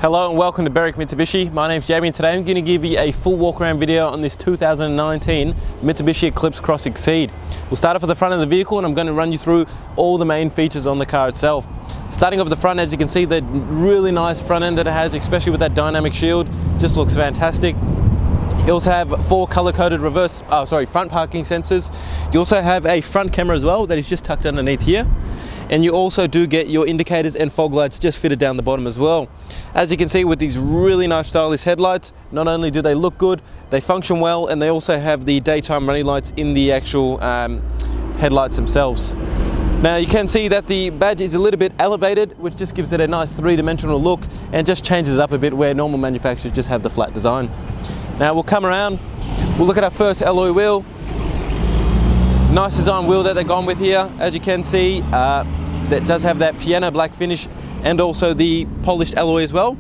Hello and welcome to Berwick Mitsubishi. My name's Jamie and today I'm going to give you a full walk around video on this 2019 Mitsubishi Eclipse Cross Exceed. We'll start off at the front of the vehicle and I'm going to run you through all the main features on the car itself. Starting off the front, as you can see, the really nice front end that it has, especially with that dynamic shield, just looks fantastic. You also have four color-coded front parking sensors. You also have a front camera as well that is just tucked underneath here. And you also do get your indicators and fog lights just fitted down the bottom as well. As you can see with these really nice stylish headlights, not only do they look good, they function well, and they also have the daytime running lights in the actual headlights themselves. Now you can see that the badge is a little bit elevated, which just gives it a nice three-dimensional look and just changes it up a bit where normal manufacturers just have the flat design. Now we'll come around, we'll look at our first alloy wheel. Nice design wheel that they've gone with here. As you can see, that does have that piano black finish and also the polished alloy as well.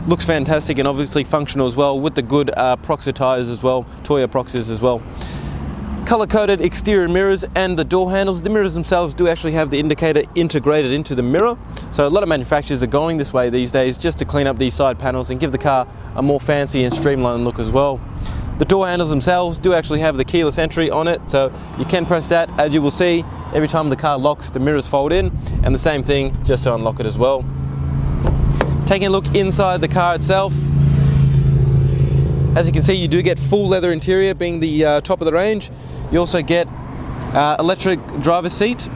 Looks fantastic and obviously functional as well with the good Proxy tires as well, Toyo Proxys as well. Color-coded exterior mirrors and the door handles. The mirrors themselves do actually have the indicator integrated into the mirror. So a lot of manufacturers are going this way these days just to clean up these side panels and give the car a more fancy and streamlined look as well. The door handles themselves do actually have the keyless entry on it, so you can press that. As you will see, every time the car locks, the mirrors fold in, and the same thing just to unlock it as well. Taking a look inside the car itself, as you can see, you do get full leather interior being the top of the range. You also get electric driver's seat,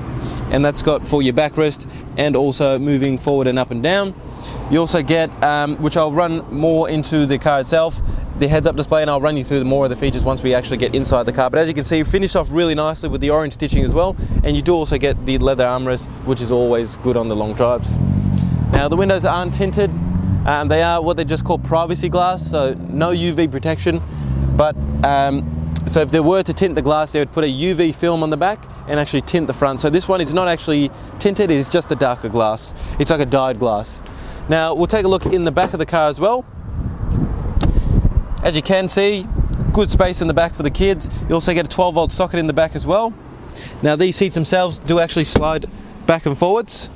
and that's got for your backrest and also moving forward and up and down. You also get, which I'll run more into the car itself, the heads-up display, and I'll run you through more of the features once we actually get inside the car. But as you can see, finished off really nicely with the orange stitching as well, and you do also get the leather armrest, which is always good on the long drives. Now the windows aren't tinted, they are what they just call privacy glass, so no UV protection, but so if they were to tint the glass, they would put a UV film on the back and actually tint the front. So this one is not actually tinted, it's just a darker glass. It's like a dyed glass. Now we'll take a look in the back of the car as well. As you can see, good space in the back for the kids. You also get a 12-volt socket in the back as well. Now these seats themselves do actually slide back and forwards,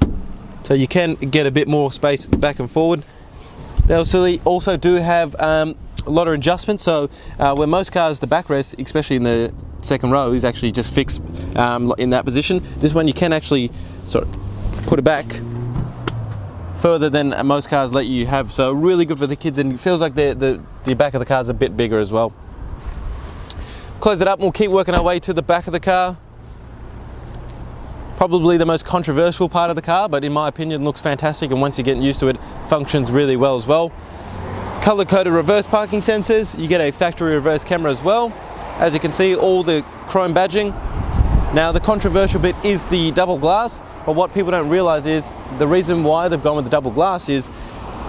so you can get a bit more space back and forward. They also do have a lot of adjustments, so where most cars, the backrest, especially in the second row, is actually just fixed in that position. This one you can actually sort of put it back further than most cars let you have, so really good for the kids, and it feels like the back of the car is a bit bigger as well. Close it up and we'll keep working our way to the back of the car. Probably the most controversial part of the car, but in my opinion looks fantastic, and once you get used to it, functions really well as well. Color-coded reverse parking sensors. You get a factory reverse camera as well. As you can see, all the chrome badging. Now the controversial bit is the double glass, but what people don't realize is the reason why they've gone with the double glass is,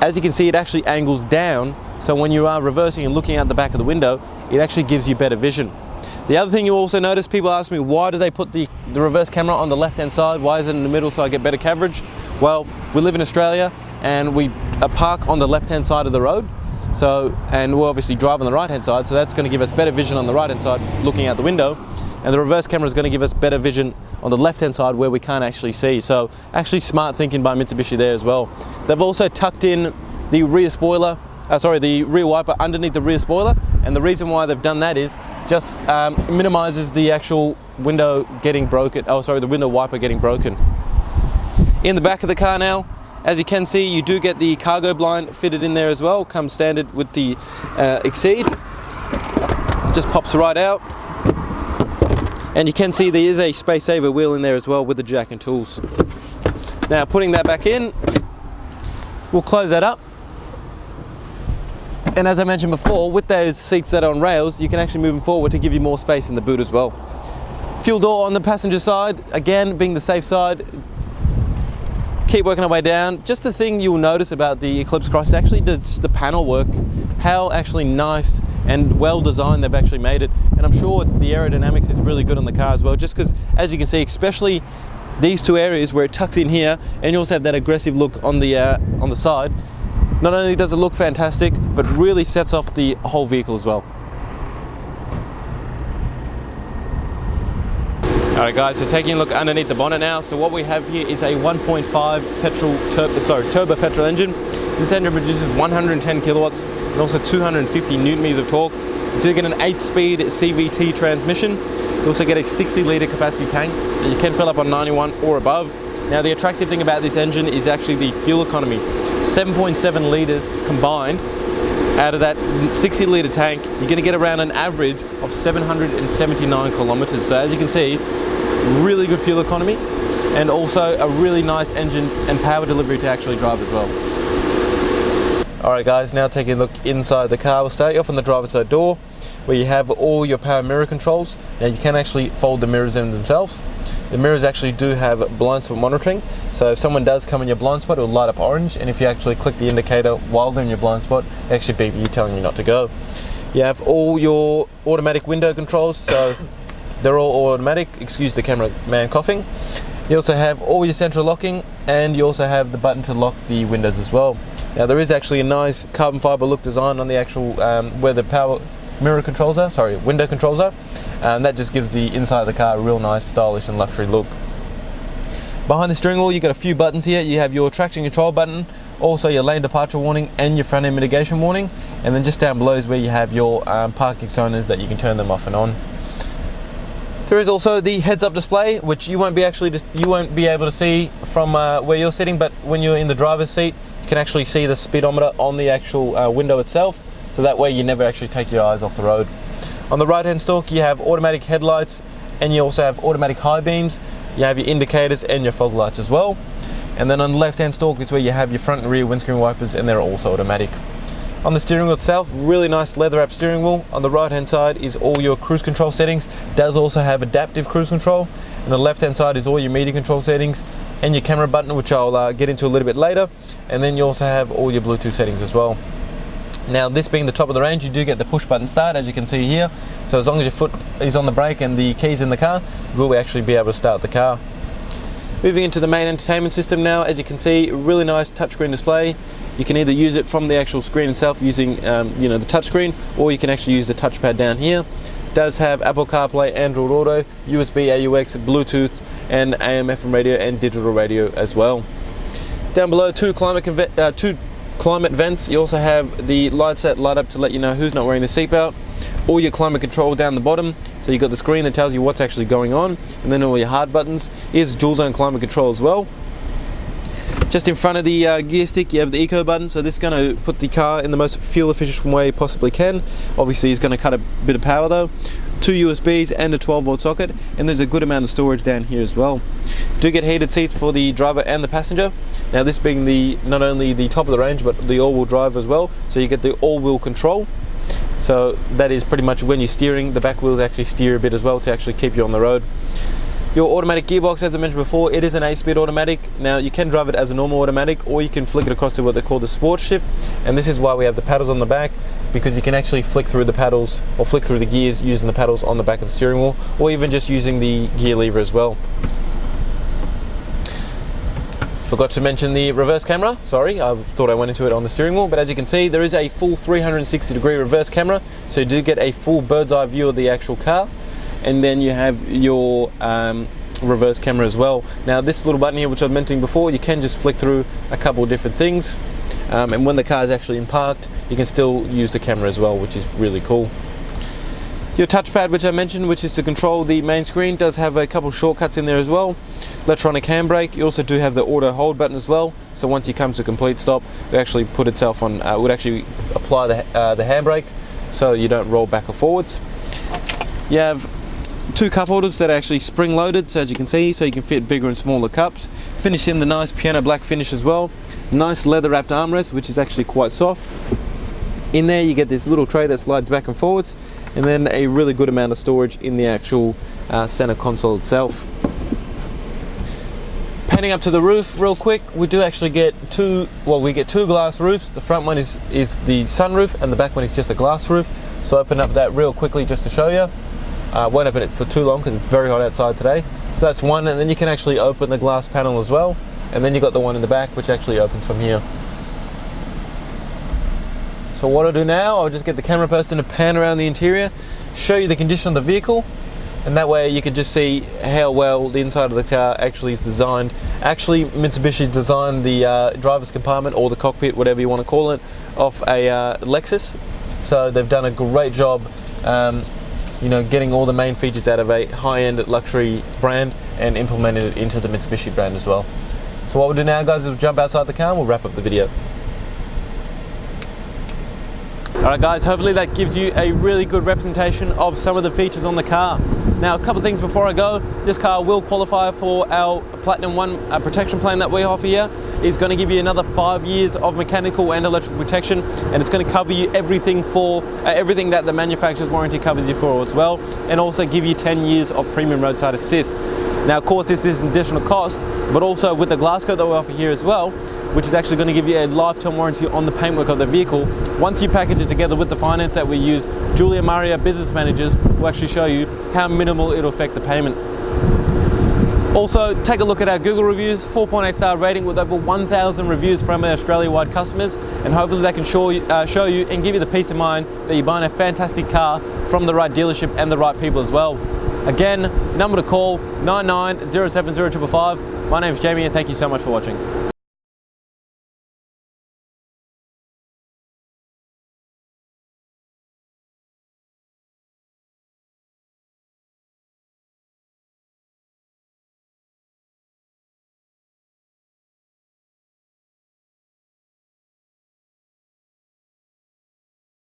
as you can see, it actually angles down, so when you are reversing and looking out the back of the window, it actually gives you better vision. The other thing you also notice, people ask me, why do they put the reverse camera on the left-hand side? Why is it in the middle so I get better coverage? Well, we live in Australia and we park on the left-hand side of the road. So, and we'll obviously drive on the right-hand side, so that's going to give us better vision on the right-hand side looking out the window. And the reverse camera is going to give us better vision on the left-hand side where we can't actually see. So actually smart thinking by Mitsubishi there as well. They've also tucked in the rear spoiler, the rear wiper underneath the rear spoiler. And the reason why they've done that is just minimizes the actual window getting broken. The window wiper getting broken. In the back of the car now, as you can see, you do get the cargo blind fitted in there as well. Comes standard with the Exceed. It just pops right out. And you can see there is a space saver wheel in there as well with the jack and tools. Now putting that back in, we'll close that up. And as I mentioned before, with those seats that are on rails, you can actually move them forward to give you more space in the boot as well. Fuel door on the passenger side, again being the safe side. Keep working our way down. Just the thing you'll notice about the Eclipse Cross is actually the panel work, how actually nice and well designed they've actually made it. And I'm sure the aerodynamics is really good on the car as well, just because, as you can see, especially these two areas where it tucks in here, and you also have that aggressive look on the side. Not only does it look fantastic, but really sets off the whole vehicle as well. Alright guys, so taking a look underneath the bonnet now. So what we have here is a 1.5 turbo petrol engine. This engine produces 110 kilowatts and also 250 newton meters of torque. You do get an 8-speed CVT transmission. You also get a 60-litre capacity tank that you can fill up on 91 or above. Now the attractive thing about this engine is actually the fuel economy. 7.7 litres combined out of that 60-litre tank. You're going to get around an average of 779 kilometres. So as you can see, really good fuel economy and also a really nice engine and power delivery to actually drive as well. Alright guys, now taking a look inside the car. We'll start you off on the driver's side door where you have all your power mirror controls. Now you can actually fold the mirrors in themselves. The mirrors actually do have blind spot monitoring, so if someone does come in your blind spot, it will light up orange, and if you actually click the indicator while they're in your blind spot, it actually beep you telling you not to go. You have all your automatic window controls, so they're all automatic, excuse the cameraman coughing. You also have all your central locking, and you also have the button to lock the windows as well. Now there is actually a nice carbon fiber look design on the actual where the power mirror controls are, sorry, window controls are, and that just gives the inside of the car a real nice stylish and luxury look. Behind the steering wheel you've got a few buttons here. You have your traction control button, also your lane departure warning and your front end mitigation warning, and then just down below is where you have your parking zoners that you can turn them off and on. There is also the heads-up display, which you won't be able to see from where you're sitting, but when you're in the driver's seat you can actually see the speedometer on the actual window itself, so that way you never actually take your eyes off the road. On the right hand stalk you have automatic headlights, and you also have automatic high beams. You have your indicators and your fog lights as well. And then on the left hand stalk is where you have your front and rear windscreen wipers, and they're also automatic. On the steering wheel itself, really nice leather wrap steering wheel. On the right hand side is all your cruise control settings. Does also have adaptive cruise control. And the left hand side is all your media control settings and your camera button, which I'll get into a little bit later. And then you also have all your Bluetooth settings as well. Now this being the top of the range, you do get the push button start, as you can see here. So as long as your foot is on the brake and the keys in the car, you will actually be able to start the car. Moving into the main entertainment system now, as you can see, really nice touchscreen display. You can either use it from the actual screen itself using the touchscreen, or you can actually use the touchpad down here. It does have Apple CarPlay, Android Auto, USB, AUX, Bluetooth, and AM/FM radio and digital radio as well. Down below, two climate vents. You also have the lights that light up to let you know who's not wearing the seatbelt. All your climate control down the bottom, so you've got the screen that tells you what's actually going on, and then all your hard buttons. Here's dual zone climate control as well. Just in front of the gear stick you have the eco button, so this is going to put the car in the most fuel efficient way you possibly can. Obviously it's going to cut a bit of power though. Two USBs and a 12-volt socket, and there's a good amount of storage down here as well. You do get heated seats for the driver and the passenger. Now this being not only the top of the range but the all-wheel drive as well, so you get the all-wheel control. So that is pretty much when you're steering, the back wheels actually steer a bit as well to actually keep you on the road. Your automatic gearbox, as I mentioned before, it is an 8-speed automatic. Now you can drive it as a normal automatic, or you can flick it across to what they call the sports shift, and this is why we have the paddles on the back, because you can actually flick through the paddles or flick through the gears using the paddles on the back of the steering wheel, or even just using the gear lever as well. Forgot to mention the reverse camera, sorry, I thought I went into it on the steering wheel, but as you can see there is a full 360-degree reverse camera, so you do get a full bird's eye view of the actual car. And then you have your reverse camera as well. Now this little button here, which I was mentioning before, you can just flick through a couple of different things, and when the car is actually in parked you can still use the camera as well, which is really cool. Your touchpad, which I mentioned, which is to control the main screen, does have a couple of shortcuts in there as well. Electronic handbrake. You also do have the auto hold button as well, so once you come to a complete stop it actually put itself on, would actually apply the handbrake so you don't roll back or forwards. You have two cup holders that are actually spring loaded, so as you can see, so you can fit bigger and smaller cups. Finished in the nice piano black finish as well. Nice leather wrapped armrest, which is actually quite soft. In there you get this little tray that slides back and forwards, and then a really good amount of storage in the actual center console itself. Panning up to the roof real quick, we do actually get two glass roofs. The front one is the sunroof, and the back one is just a glass roof. So open up that real quickly just to show you. Won't open it for too long because it's very hot outside today. So that's one, and then you can actually open the glass panel as well, and then you've got the one in the back which actually opens from here. So what I'll do now, I'll just get the camera person to pan around the interior, show you the condition of the vehicle, and that way you can just see how well the inside of the car actually is designed. Actually, Mitsubishi's designed the driver's compartment, or the cockpit, whatever you want to call it, off a Lexus. So they've done a great job, you know, getting all the main features out of a high-end luxury brand and implemented it into the Mitsubishi brand as well. So what we'll do now, guys, is we'll jump outside the car and we'll wrap up the video. Alright guys, hopefully that gives you a really good representation of some of the features on the car. Now, a couple of things before I go. This car will qualify for our Platinum 1 protection plan that we offer here. It's going to give you another 5 years of mechanical and electrical protection, and it's going to cover you everything for everything that the manufacturer's warranty covers you for as well, and also give you 10 years of premium roadside assist. Now, of course, this is an additional cost, but also with the glass coat that we offer here as well, which is actually going to give you a lifetime warranty on the paintwork of the vehicle. Once you package it together with the finance that we use, Julia Maria business managers will actually show you how minimal it'll affect the payment. Also, take a look at our Google reviews, 4.8 star rating with over 1,000 reviews from our Australia-wide customers, and hopefully they can show you and give you the peace of mind that you're buying a fantastic car from the right dealership and the right people as well. Again, number to call, 99070555. My name's Jamie, and thank you so much for watching.